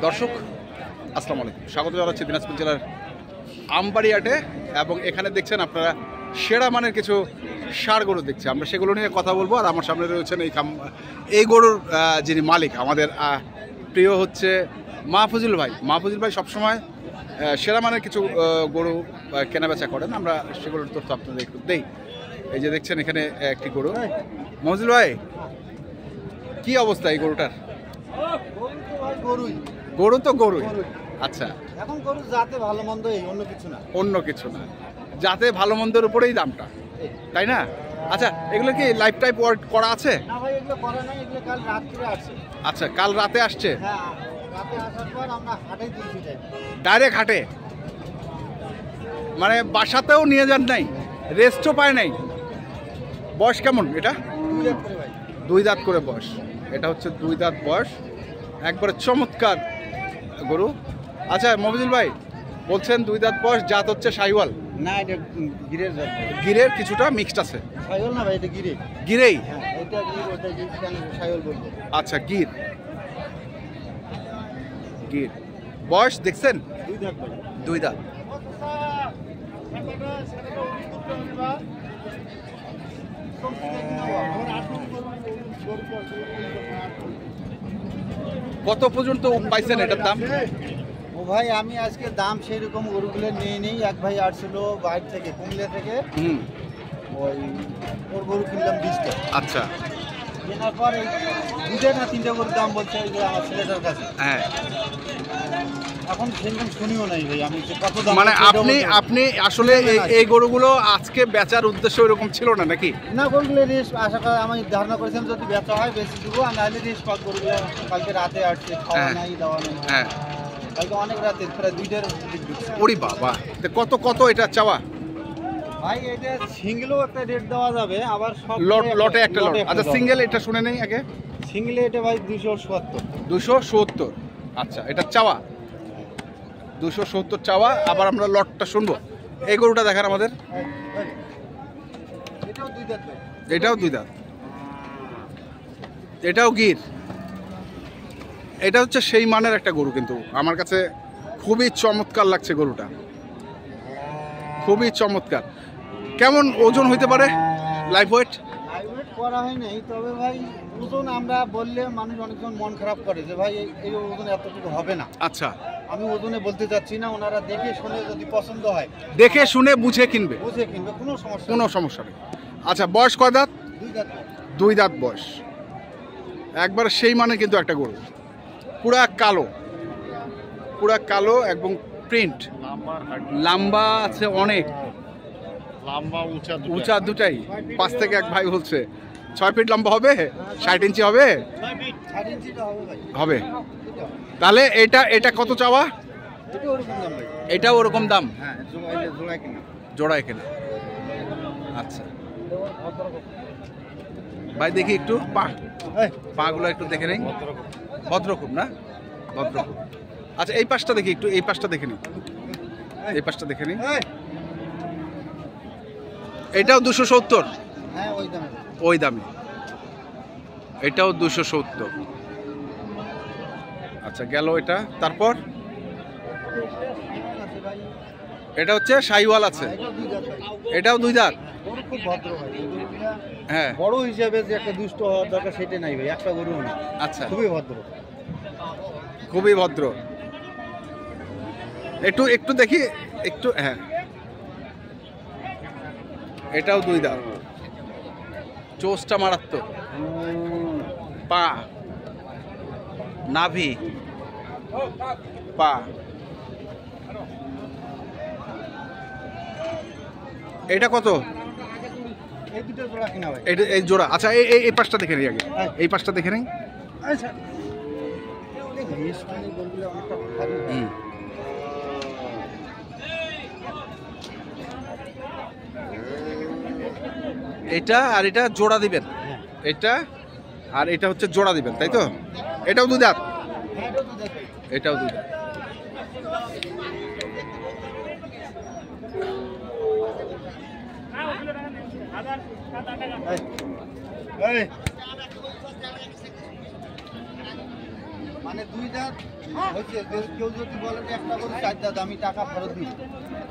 দর্শক আসসালামু আলাইকুম, স্বাগত জানাচ্ছি দিনাজপুর জেলার আমবাড়ি হাটে। এবং এখানে দেখছেন আপনারা সেরা মানের কিছু ষাঁড় গরু দেখছি, আমরা সেগুলো নিয়ে কথা বলবো। আর আমার সামনে রয়েছেন এই গরুর যিনি মালিক, আমাদের প্রিয় হচ্ছে মাহফুজুল ভাই। মাহফুজুল ভাই সবসময় সেরা মানের কিছু গরু কেনাবেচা করেন, আমরা সেগুলোর তথ্য আপনাদের একটু দেই। এই যে দেখছেন এখানে একটি গরু। মাহফুজুল ভাই, কি অবস্থা এই গরুটার? গরু তো গরুই। আচ্ছা, এখন গরু জাতে ভালো মন্দ, অন্য কিছু না। অন্য কিছু না, যাতে ভালো মন্দের উপরেই দামটা, তাই না? আচ্ছা, এগুলো কি লাইফ টাইপ ওয়ার্ক করা আছে? না ভাই, এগুলো করা নাই, এগুলো কাল রাত্রে আসছে। আচ্ছা, কাল রাতে আসছে? হ্যাঁ, রাতে আসার পর আমরা হাটে দিয়েছি, ডাইরেক্ট হাটে, মানে বাসাতেও নিয়ে যান নাই, রেস্টও পায় নাই। বয়স কেমন এটা? 2 দাঁত করে ভাই। 2 দাঁত করে বয়স। এটা হচ্ছে 2 দাঁত বয়স, একবারে চমৎকার গরু। আচ্ছা মফিজুল ভাই, বলছেন 2 দাঁত বয়স, জাত হচ্ছে শাহিওয়াল? না, এটা গিরের জাত। গিরের কিছুটা মিক্সড আছে? শাহিওয়াল না ভাই, এটা গিরে। গিরেই? হ্যাঁ, এটা গির, ওটা গির, কেন শাহিওয়াল বলবো? আচ্ছা, গির। গির বয়স দেখছেন? 2 দাঁত ভাই। 2 দাঁত। কত পর্যন্ত পাইছেন এটার দাম? ও ভাই, আমি আজকে দাম সেই রকম গরুগুলো নিয়ে নেই। এক ভাই আসছিল বাইরে থেকে, কুমিল্লা থেকে। ওই ওর গরু কিনলাম 20টা। আচ্ছা, কেনার পর এই 2টা না 3টা গরুর দাম বলছে এই যে আমার ছেলেটার কাছে। হ্যাঁ। এখন সেরকম শুনিও নাই ভাই, আমি কত দাম মানে আপনি আসলে এই গরুগুলো আজকে বেচার উদ্দেশ্য এরকম ছিল না নাকি? না, গরুগুলো রেস আশা করা, আমি ধারণা করেছিলাম যদি বেচা হয় বেশি দেবো, আর নাহলে রেস পাক গরুগুলো কালকে রাতে আসছে, খাওয়া নাই দাওয়া নাই। হ্যাঁ, কালকে অনেক রাতে প্রায় 2টার দিক দিচ্ছে। ওরে বাবা, কত এটা চাওয়া? ভাই এটা সিঙ্গেলও একটা রেট দেওয়া যাবে, আবার সব লটে একটা লট। আচ্ছা, সিঙ্গেল এটা শুনে নেই আগে। সিঙ্গেলে এটা ভাই 270। 270। আচ্ছা, এটা চাওয়া 270 চাওয়া। আবার আমরা লটটা শুনবো। এই গরুটা দেখার আমাদের। এটাও 2 দাঁত ভাই। এটাও 2 দাঁত। এটাও গির। এটা হচ্ছে সেই মানের একটা গরু, কিন্তু আমার কাছে খুবই চমৎকার লাগছে গরুটা, খুবই চমৎকার। কেমন ওজন হইতে পারে? লাইফ ওয়েট করা হয় নাই, তবে ভাই ওজন আমরা বললে মানুষ অনেকজন মন খারাপ করে যে ভাই এই ওজন এতটুকু হবে না। আচ্ছা, আমি ওজনে বলতে চাচ্ছি না, ওনারা দেখে শুনে যদি পছন্দ হয়, দেখে শুনে বুঝে কিনবে, বুঝে কিনবে, কোনো সমস্যা নেই। আচ্ছা, বয়স কয় দাঁত? 2 দাঁত। 2 দাঁত বয়স, একবার সেই মানে কিন্তু একটা গরু, পুরা কালো এবং প্রিন্ট লম্বা আছে, অনেক লম্বা উঁচা দুটাই। 5 থেকে 1 ভাই বলছে 6 ফিট লম্বা হবে, 60 ইঞ্চি হবে। 60 ইঞ্চিটা হবে ভাই। হবে। তাহলে এটা কত চাওয়া? এটা ওরকম দাম ভাই। এটাও ওরকম দাম? হ্যাঁ, জোড়ায় কিনা। জোড়ায় কেনা। আচ্ছা ভাই, দেখি একটু পাগুলো একটু দেখে নেই। ভদ্র খুব না? ভদ্র। আচ্ছা, এই পাশটা দেখি একটু, এই পাশটা দেখে নিই, এই পাশটা দেখে নিই। এটাও 270? হ্যাঁ, ওই দামে। ওই দামে। এটাও 270। আচ্ছা, গেল এটা। তারপর এটা হচ্ছে শাহিওয়াল আছে, এটাও 2 দাঁত। খুব ভদ্র ভাই। হ্যাঁ, বড় হিসাবে যে একটা দুষ্ট হওয়ার দরকার সেটা নাই ভাই, একটা গরু না। আচ্ছা, খুবই ভদ্র, খুবই ভদ্র। একটু দেখি একটু। হ্যাঁ, এটাও 2 দাঁত, চোষটা মারাত্মক। পা, নাভি, পা। এটা কত? এই দুটো জোড়া কিনা ভাই। এই জোড়া। আচ্ছা, এই পাশটা দেখে নিই আগে, এই পাশটা দেখে নিই। আচ্ছা, স্থানীয় গরুগুলো অনেকটা ভারী। এটা আর এটা জোড়া দিবেন? এটা আর এটা হচ্ছে জোড়া দিবেন, তাই তো? এটাও 2 দাঁত? এটাও 2 দাঁত। মানে দুই দাঁত হচ্ছে, কেউ যদি বলে যে একটা গরু 4 দাঁত, আমি টাকা ফেরত দিব,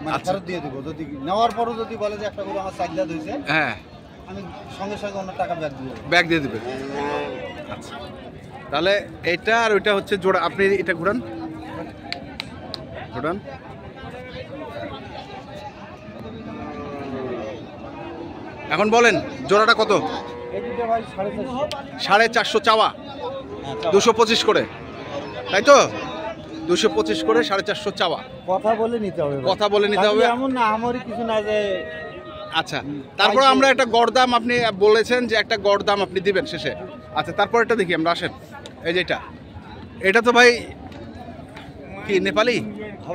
মানে আচ্ছা। ফেরত দিয়ে দেবো। যদি নেওয়ার পরও যদি বলে যে একটা গরু আমার 4 দাঁত হয়েছে, হ্যাঁ, আমি সঙ্গে সঙ্গে অন্য টাকা ব্যাক দিব। ব্যাগ দিয়ে দেবেন। আচ্ছা, তাহলে এটা আর ওইটা হচ্ছে জোড়া। আপনি এটা ঘুরান, ঘুরান। এখন বলেন জোড়াটা কত? এই দুটো ভাই 450। 450 চাওয়া, 225 করে, তাই তো? 225 করে 450 চাওয়া। কথা বলে নিতে হবে ভাই। কথা বলে নিতে হবে। তাহলে এমন না আমারই কিছু না যে আচ্ছা, তারপর আমরা একটা গড়দাম, আপনি বলেছেন যে একটা গড়দাম আপনি দিবেন শেষে। আচ্ছা, তারপর এটা দেখি আমরা, আসেন। এই যে এটা তো ভাই কি নেপালি?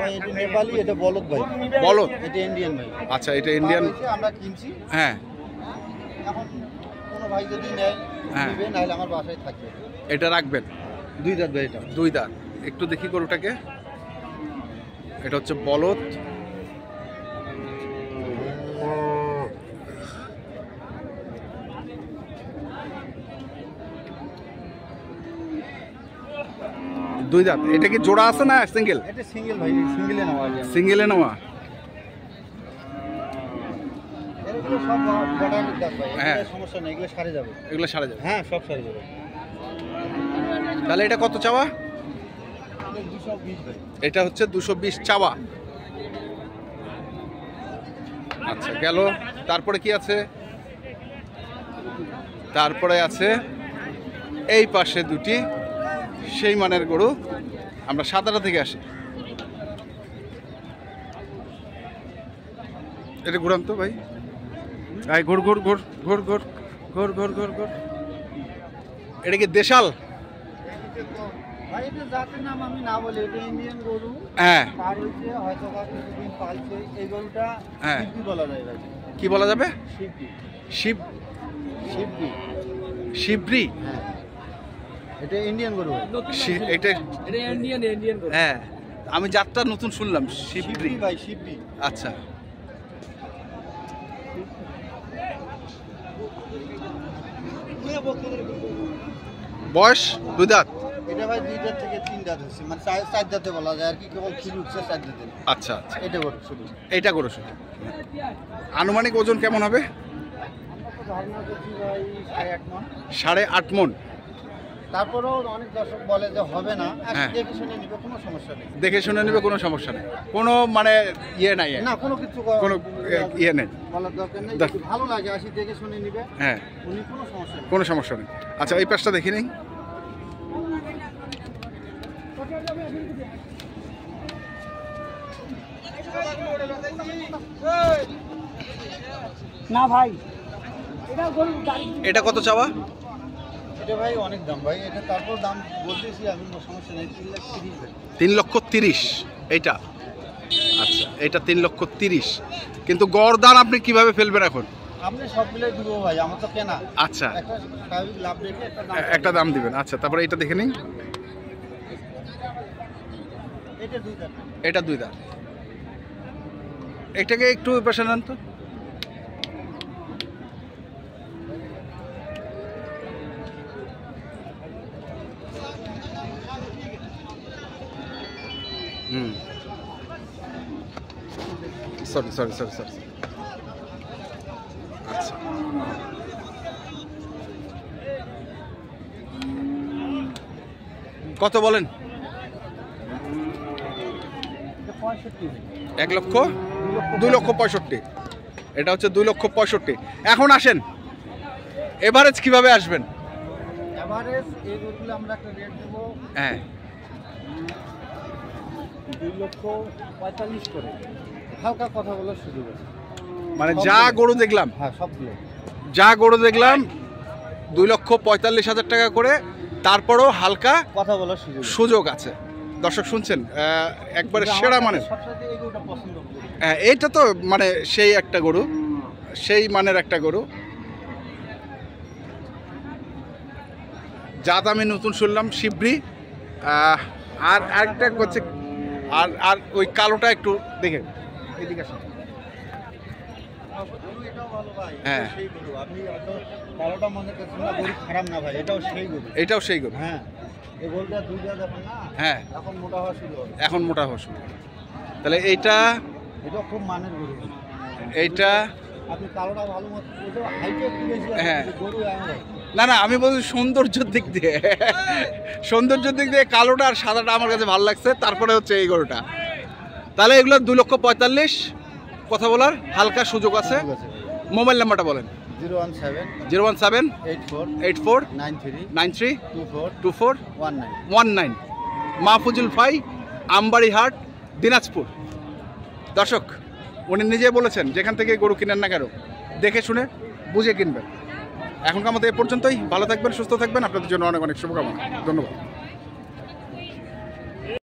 ভাই এটা নেপালি, এটা বলদ ভাই। বলদ? এটা ইন্ডিয়ান ভাই। আচ্ছা, এটা ইন্ডিয়ান। আমরা কিনছি। হ্যাঁ, এখন কোনো ভাই যদি নেয় হ্যাঁ। নিবে, নাহলে আমার বাসায় থাকবে। এটা রাখবেন। দুই দাঁত ভাই এটা। 2 দাঁত। একটু দেখি গরুটাকে। এটা হচ্ছে বলদ। দুই দাঁত। এটা কি জোড়া আছে না সিঙ্গেল? এটা সিঙ্গেল ভাই, সিঙ্গেলে নেওয়া যায়। সিঙ্গেলে নেওয়া। এগুলো সব বর্ডারের দাঁত ভাই, হ্যাঁ। এগুলো সমস্যা নেই, এগুলো সারে যাবে। এগুলো সারা যাবে। হ্যাঁ, সব সারে যাবে। তাহলে এটা কত চাওয়া? এটা 220 ভাই। এটা হচ্ছে 220 চাওয়া। আচ্ছা, গেল। তারপরে কি আছে? তারপরে আছে এই পাশে দুটি সেই মানের গরু। আমরা সাদাটা থেকে আসি। এটা ঘুরান তো ভাই। আয়, ঘুর ঘুর ঘুর ঘুর ঘুর ঘুর ঘুর ঘুর ঘুর। এটা কি দেশাল? ভাই এটা জাতের নাম আমি না বলি, এটা ইন্ডিয়ান গরু। হ্যাঁ। পার হইছে হয়তো বা কিছুদিন পালছে। এই গরুটা হ্যাঁ। শিববি বলা যায় ভাই। কি বলা যাবে? শিববি। শিব শিববি। শিবরি? হ্যাঁ। এটা ইন্ডিয়ান গরু ভাই। এটা এটা ইন্ডিয়ান গরু। হ্যাঁ, আমি যাত্রা নতুন শুনলাম, শিবরি। শিববি ভাই, শিববি। আচ্ছা, বয়স 2 দাঁত। এটা ভাই 2 দাঁত থেকে 3 দাঁত হচ্ছে, মানে 4 দাঁতে বলা যায় আর কি, কেবল খিল উঠছে 4 দাঁতে। আচ্ছা আচ্ছা, এটা গরু শুধু। এইটা গরু শুধু। আনুমানিক ওজন কেমন হবে? আমরা তো ধারণা করছি ভাই 8.5 মণ। 8.5 মণ। তারপরেও অনেক দর্শক বলে যে হবে না, আর হ্যাঁ। দেখে শুনে নিবে, কোনো সমস্যা নেই। দেখে শুনে নেবে, কোনো সমস্যা নেই, কোনো মানে ইয়ে নাই, না, কোনো কিছু কোনো ইয়ে নেই। বলার দরকার নেই। দেখ। যদি ভালো লাগে আসি দেখে শুনে নিবে, হ্যাঁ, উনি কোনো সমস্যা নেই। কোনো সমস্যা নেই। আচ্ছা, এই পাশটা দেখি নেই। না ভাই, এটা কত চাওয়া? এটা ভাই অনেক দাম ভাই, এটা তারপর দাম বলতেছি আমি, কোনো সমস্যা নেই। 3,30,000 ভাই। 3,30,000 এইটা। আচ্ছা, এটা 3,30,000। কিন্তু গড় দাম আপনি কিভাবে ফেলবেন এখন? আপনি সবগুলো দিব ভাই, আমার তো কেনা। আচ্ছা, একটা স্বাভাবিক লাভ রেখে একটা দাম। একটা দাম দিবেন। আচ্ছা, তারপরে এটা দেখে নিন। এটা 2 দাম। এটা 2 দাঁত। এটাকে একটু পেশা নেন তো। হুম, সরি সরি সরি সরি। আচ্ছা, কত বলেন? এটা 65। 2,65,000। এটা হচ্ছে 2,65,000। এখন আসেন, এভারেজ কিভাবে আসবেন? এভারেজ এই গরুগুলো আমরা একটা রেট দেবো হ্যাঁ, 2,45,000 করে। হালকা কথা বলার সুযোগ আছে। মানে যা গরু দেখলাম, হ্যাঁ, সবগুলো। যা গরু দেখলাম 2,45,000 টাকা করে, তারপরও হালকা কথা বলার সুযোগ আছে। সুযোগ আছে। দর্শক শুনছেন, একবারে সেরা মানের। সবসাথে এই গরুটা পছন্দ করি। হ্যাঁ, এইটা তো মানে সেই একটা গরু, সেই মানের একটা গরু। জাত আমি নতুন শুনলাম, শিবরি। আর আরেকটা হচ্ছে, আর আর ওই কালোটা একটু দেখেন, এদিকে আসেন। গরু এটাও ভালো ভাই, হ্যাঁ। এটাও সেই গরু। আপনি হয়তো 12টা মনে করছেন না, গরু খারাপ না ভাই, এটাও সেই গরু। এটাও সেই গরু। হ্যাঁ, এই গরুটা দুইটা দেখুন না, হ্যাঁ এখন মোটা হওয়া শুরু হবে। এখন মোটা হওয়া শুরু। তাহলে এইটা এটা খুব মানের গরু। এইটা আপনি কালোটা ভালো মতো বুঝতে, হাইটে একটু বেশি আছে, হ্যাঁ। কিন্তু গরু এমন হয়। না না আমি বলছি সৌন্দর্যের দিক দিয়ে, সৌন্দর্যের দিক দিয়ে কালোটা আর সাদাটা আমার কাছে ভালো লাগছে, তারপরে হচ্ছে এই গরুটা। তাহলে এগুলো 2,45,000 কথা বলার হালকা সুযোগ আছে। ঠিক আছে। মোবাইল নাম্বারটা বলেন। 017 017 84 84 93 93 24 24 19। 19 মাহফুজুল ভাই, আমবাড়িহাট, দিনাজপুর। দর্শক, উনি নিজে বলেছেন যেখান থেকে গরু কিনেন না কেন দেখে শুনে বুঝে কিনবেন। এখনকার মতো এ পর্যন্তই। ভালো থাকবেন, সুস্থ থাকবেন, আপনাদের জন্য অনেক অনেক শুভকামনা। ধন্যবাদ।